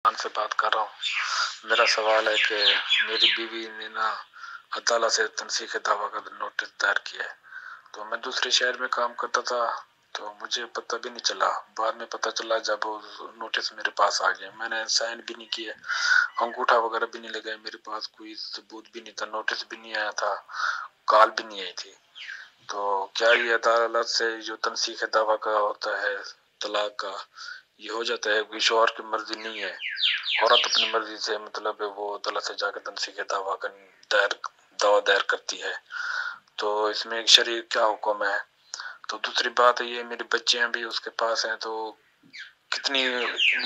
سے بات کر رہا ہوں۔ میرا سوال ہے کہ میری بیوی نے عدالت سے تنسیخ دعویٰ کا نوٹس دائر کیا ہے، تو میں دوسرے شہر میں کام کرتا تھا تو مجھے پتہ بھی نہیں چلا، بعد میں پتہ چلا جب نوٹس میرے پاس آ گیا۔ میں نے سائن بھی نہیں کیے، انگوٹھا وغیرہ بھی نہیں لگائے، میرے پاس کوئی ثبوت بھی نہیں تھا، نوٹس بھی نہیں آیا تھا، کال بھی نہیں آئی تھی۔ تو کیا یہ عدالت سے جو تنسیخ دعویٰ کا ہوتا ہے طلاق کا، یہ ہو جاتا ہے؟ کوئی شوہر کی مرضی نہیں ہے، عورت اپنی مرضی سے مطلب وہ عدالت سے جا کے تنسیخ دعویٰ کا دعویٰ دائر کرتی ہے، تو اس میں ایک شرعی کیا حکم ہے؟ تو دوسری بات یہ میری بچیاں بھی اس کے پاس ہیں، تو کتنی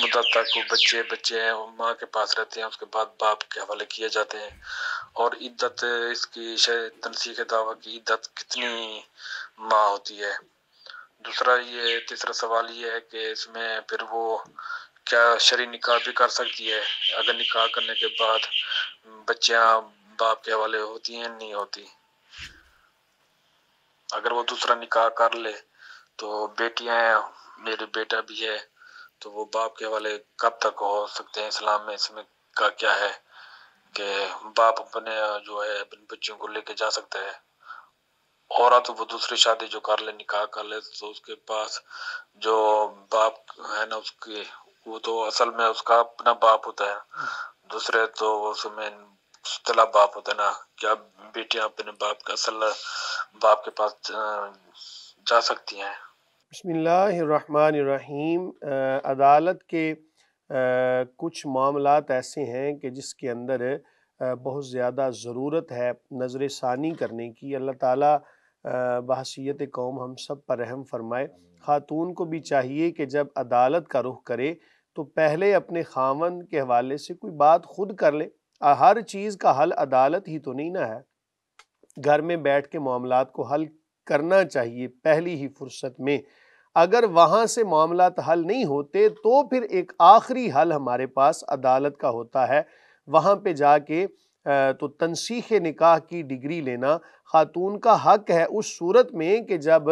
مدت تک وہ بچے ہیں وہ ماں کے پاس رہتے ہیں، اس کے بعد باپ کے حوالے کیے جاتے ہیں، اور عدت اس کی تنسیخ دعویٰ کی عدت کتنی ماہ ہوتی ہے؟ تیسرا سوال یہ ہے کہ اس میں پھر وہ کیا شرعی نکاح بھی کر سکتی ہے؟ اگر نکاح کرنے کے بعد بچیاں باپ کے حوالے ہوتی ہیں نہیں ہوتی؟ اگر وہ دوسرا نکاح کر لے تو بیٹیاں ہیں، میرے بیٹا بھی ہے، تو وہ باپ کے حوالے کب تک ہو سکتے ہیں؟ اسلام میں اس میں کا کیا ہے کہ باپ اپنے جو ہے اپنے بچوں کو لے کے جا سکتا ہے؟ عورت وہ دوسری شادی جو کر لے، نکاح کر لے، تو اس کے پاس جو باپ ہے نا اس کی، وہ تو اصل میں اس کا اپنا باپ ہوتا ہے، دوسرے تو اس میں اصطلاح باپ ہوتا ہے نا، کیا بیٹیاں اپنے باپ کا اصل باپ کے پاس جا سکتی ہیں؟ بسم اللہ الرحمن الرحیم۔ عدالت کے کچھ معاملات ایسے ہیں کہ جس کے اندر بہت زیادہ ضرورت ہے نظر ثانی کرنے کی۔ اللہ تعالیٰ بحیثیت قوم ہم سب پر رحم فرمائے۔ خاتون کو بھی چاہیے کہ جب عدالت کا رخ کرے تو پہلے اپنے خاوند کے حوالے سے کوئی بات خود کر لے۔ ہر چیز کا حل عدالت ہی تو نہیں نہ ہے، گھر میں بیٹھ کے معاملات کو حل کرنا چاہیے پہلی ہی فرصت میں۔ اگر وہاں سے معاملات حل نہیں ہوتے تو پھر ایک آخری حل ہمارے پاس عدالت کا ہوتا ہے، وہاں پہ جا کے تو تنسیخ نکاح کی ڈگری لینا خاتون کا حق ہے، اس صورت میں کہ جب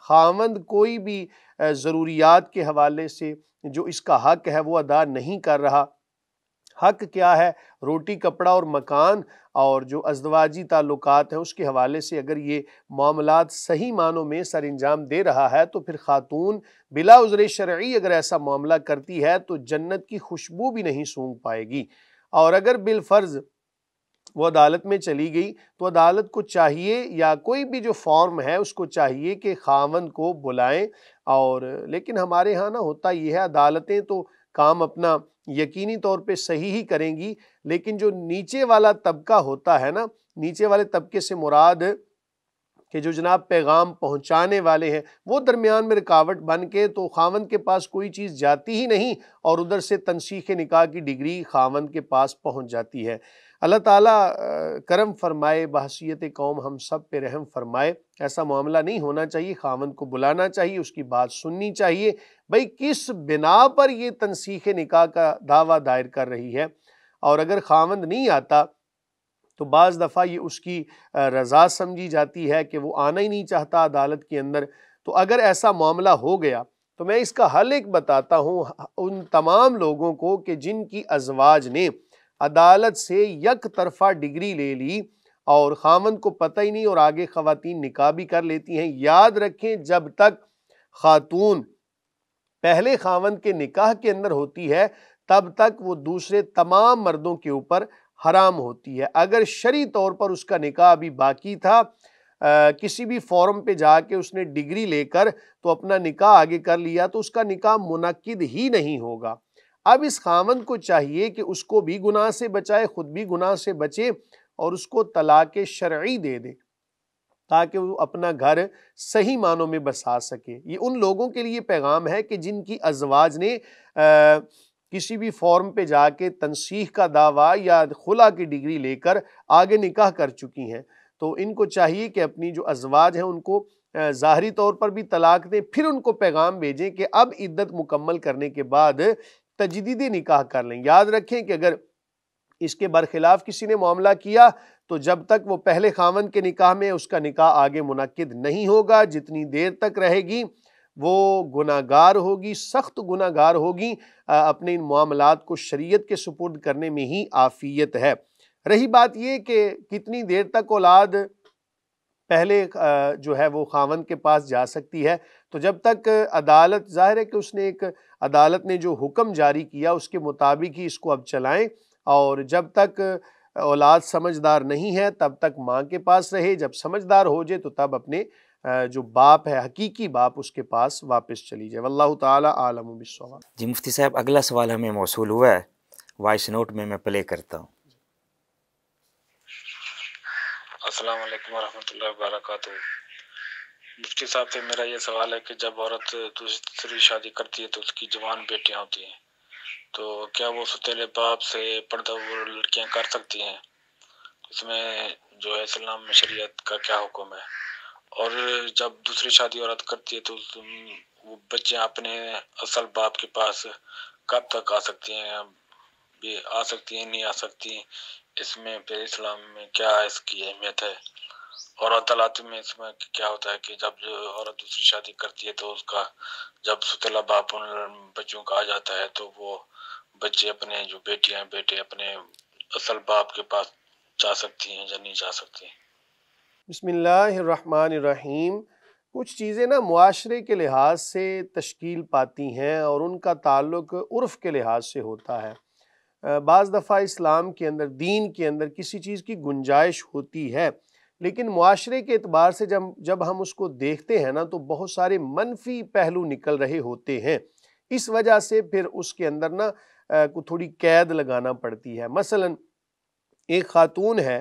خاوند کوئی بھی ضروریات کے حوالے سے جو اس کا حق ہے وہ ادا نہیں کر رہا۔ حق کیا ہے؟ روٹی کپڑا اور مکان، اور جو ازدواجی تعلقات ہیں اس کے حوالے سے اگر یہ معاملات صحیح معنوں میں سر انجام دے رہا ہے تو پھر خاتون بلا عذر شرعی اگر ایسا معاملہ کرتی ہے تو جنت کی خوشبو بھی نہیں سونگھ پائے گی۔ اور اگر بالفرض وہ عدالت میں چلی گئی تو عدالت کو چاہیے، یا کوئی بھی جو فارم ہے اس کو چاہیے کہ خاوند کو بلائیں۔ اور لیکن ہمارے ہاں نہ ہوتا یہ ہے، عدالتیں تو کام اپنا یقینی طور پہ صحیح ہی کریں گی، لیکن جو نیچے والا طبقہ ہوتا ہے نا، نیچے والے طبقے سے مراد کہ جو جناب پیغام پہنچانے والے ہیں، وہ درمیان میں رکاوٹ بن کے تو خاوند کے پاس کوئی چیز جاتی ہی نہیں، اور ادھر سے تنسیخ نکاح کی ڈگری خاوند کے پاس پہنچ جاتی ہے۔ اللہ تعالیٰ کرم فرمائے، بحیثیت قوم ہم سب پہ رحم فرمائے۔ ایسا معاملہ نہیں ہونا چاہیے، خاوند کو بلانا چاہیے، اس کی بات سننی چاہیے، بھئی کس بنا پر یہ تنسیخ نکاح کا دعویٰ دائر کر رہی ہے۔ اور اگر خاوند نہیں آتا تو بعض دفعہ یہ اس کی رضا سمجھی جاتی ہے کہ وہ آنا ہی نہیں چاہتا عدالت کے اندر۔ تو اگر ایسا معاملہ ہو گیا تو میں اس کا حل ایک بتاتا ہوں ان تمام لوگوں کو کہ جن کی ازواج نے عدالت سے یک طرفہ ڈگری لے لی اور خاوند کو پتہ ہی نہیں، اور آگے خواتین نکاح بھی کر لیتی ہیں۔ یاد رکھیں جب تک خاتون پہلے خاوند کے نکاح کے اندر ہوتی ہے تب تک وہ دوسرے تمام مردوں کے اوپر حرام ہوتی ہے۔ اگر شرعی طور پر اس کا نکاح ابھی باقی تھا، کسی بھی فورم پہ جا کے اس نے ڈگری لے کر تو اپنا نکاح آگے کر لیا تو اس کا نکاح منعقد ہی نہیں ہوگا۔ اب اس خاوند کو چاہیے کہ اس کو بھی گناہ سے بچائے، خود بھی گناہ سے بچے، اور اس کو طلاق شرعی دے دے تاکہ وہ اپنا گھر صحیح معنوں میں بسا سکے۔ یہ ان لوگوں کے لیے پیغام ہے کہ جن کی ازواج نے کسی بھی فارم پہ جا کے تنسیخ کا دعویٰ یا خلا کی ڈگری لے کر آگے نکاح کر چکی ہیں، تو ان کو چاہیے کہ اپنی جو ازواج ہیں ان کو ظاہری طور پر بھی طلاق دیں، پھر ان کو پیغام بھیجیں کہ اب عدت مکمل کرنے کے بعد تجدید نکاح کر لیں۔ یاد رکھیں کہ اگر اس کے برخلاف کسی نے معاملہ کیا تو جب تک وہ پہلے خاوند کے نکاح میں، اس کا نکاح آگے منعقد نہیں ہوگا۔ جتنی دیر تک رہے گی وہ گناہگار ہوگی، سخت گناہگار ہوگی۔ اپنے ان معاملات کو شریعت کے سپرد کرنے میں ہی عافیت ہے۔ رہی بات یہ کہ کتنی دیر تک اولاد پہلے جو ہے وہ خاوند کے پاس جا سکتی ہے، تو جب تک عدالت، ظاہر ہے کہ اس نے عدالت نے جو حکم جاری کیا اس کے مطابق ہی اس کو اب چلائیں، اور جب تک اولاد سمجھدار نہیں ہے تب تک ماں کے پاس رہے، جب سمجھدار ہو جائے تو تب اپنے جو باپ ہے، حقیقی باپ، اس کے پاس واپس چلی جائے۔ واللہ تعالی عالم بالصواب۔ جی مفتی صاحب، اگلا سوال ہمیں موصول ہوا ہے، وائس نوٹ میں پلے کرتا ہوں۔ السلام علیکم ورحمۃ اللہ وبرکاتہ۔ مفتی صاحب سے میرا یہ سوال ہے کہ جب عورت دوسری شادی کرتی ہے تو اس کی جوان بیٹیاں ہوتی ہیں، تو کیا وہ ستیلے باپ سے پردہ وہ لڑکیاں کر سکتی ہیں؟ اس میں جو ہے اسلام میں شریعت کا کیا حکم ہے؟ اور جب دوسری شادی عورت کرتی ہے تو وہ بچے اپنے اصل باپ کے پاس کب تک آ سکتی ہیں؟ بھی آ سکتی ہیں، نہیں آ سکتی؟ اس میں پھر اسلام میں کیا اس کی اہمیت ہے؟ اور عدالت میں اس میں کیا ہوتا ہے کہ جب جو عورت دوسری شادی کرتی ہے تو اس کا جب ستیلا باپ ان بچوں کا آ جاتا ہے تو وہ بچے اپنے جو بیٹیاں بیٹے اپنے اصل باپ کے پاس جا سکتی ہیں یا نہیں جا سکتی؟ بسم اللہ الرحمن الرحیم۔ کچھ چیزیں نا معاشرے کے لحاظ سے تشکیل پاتی ہیں اور ان کا تعلق عرف کے لحاظ سے ہوتا ہے۔ بعض دفعہ اسلام کے اندر، دین کے اندر کسی چیز کی گنجائش ہوتی ہے، لیکن معاشرے کے اعتبار سے جب ہم اس کو دیکھتے ہیں نا تو بہت سارے منفی پہلو نکل رہے ہوتے ہیں۔ اس وجہ سے پھر اس کے اندر نا کو تھوڑی قید لگانا پڑتی ہے۔ مثلا ایک خاتون ہے،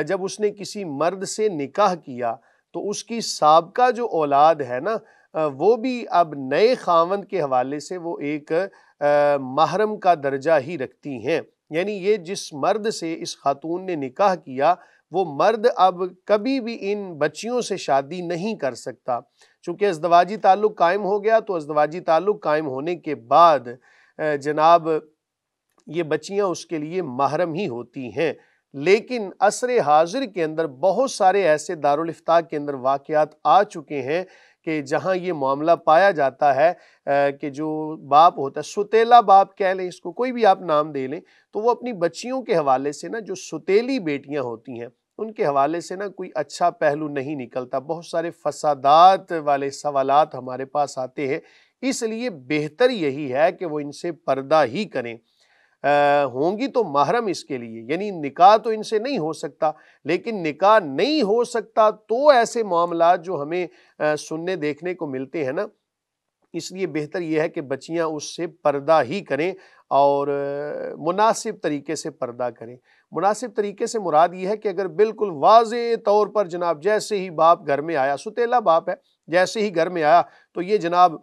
جب اس نے کسی مرد سے نکاح کیا تو اس کی سابقہ جو اولاد ہے نا وہ بھی اب نئے خاوند کے حوالے سے وہ ایک محرم کا درجہ ہی رکھتی ہیں۔ یعنی یہ جس مرد سے اس خاتون نے نکاح کیا وہ مرد اب کبھی بھی ان بچیوں سے شادی نہیں کر سکتا، چونکہ ازدواجی تعلق قائم ہو گیا۔ تو ازدواجی تعلق قائم ہونے کے بعد جناب یہ بچیاں اس کے لیے محرم ہی ہوتی ہیں۔ لیکن عصر حاضر کے اندر بہت سارے ایسے دارالافتاء کے اندر واقعات آ چکے ہیں کہ جہاں یہ معاملہ پایا جاتا ہے کہ جو باپ ہوتا ہے، ستیلا باپ کہہ لیں اس کو، کوئی بھی آپ نام دے لیں، تو وہ اپنی بچیوں کے حوالے سے نا جو ستیلی بیٹیاں ہوتی ہیں ان کے حوالے سے نا کوئی اچھا پہلو نہیں نکلتا۔ بہت سارے فسادات والے سوالات ہمارے پاس آتے ہیں، اس لیے بہتر یہی ہے کہ وہ ان سے پردہ ہی کریں۔ ہوں گی تو محرم اس کے لیے، یعنی نکاح تو ان سے نہیں ہو سکتا، لیکن نکاح نہیں ہو سکتا تو ایسے معاملات جو ہمیں سننے دیکھنے کو ملتے ہیں نا، اس لیے بہتر یہ ہے کہ بچیاں اس سے پردہ ہی کریں اور مناسب طریقے سے پردہ کریں۔ مناسب طریقے سے مراد یہ ہے کہ اگر بالکل واضح طور پر جناب جیسے ہی باپ گھر میں آیا، ستیلا باپ ہے، جیسے ہی گھر میں آیا تو یہ جناب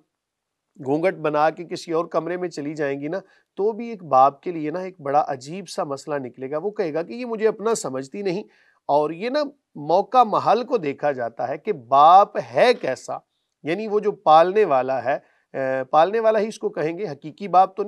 گھونگھٹ بنا کے کسی اور کمرے میں چلی جائیں گی نا، تو بھی ایک باپ کے لیے نا ایک بڑا عجیب سا مسئلہ نکلے گا۔ وہ کہے گا کہ یہ مجھے اپنا سمجھتی نہیں، اور یہ نا موقع محل کو دیکھا جاتا ہے کہ باپ ہے کیسا، یعنی وہ جو پالنے والا ہے، پالنے والا ہی اس کو کہیں گے، حقیقی باپ تو نہیں۔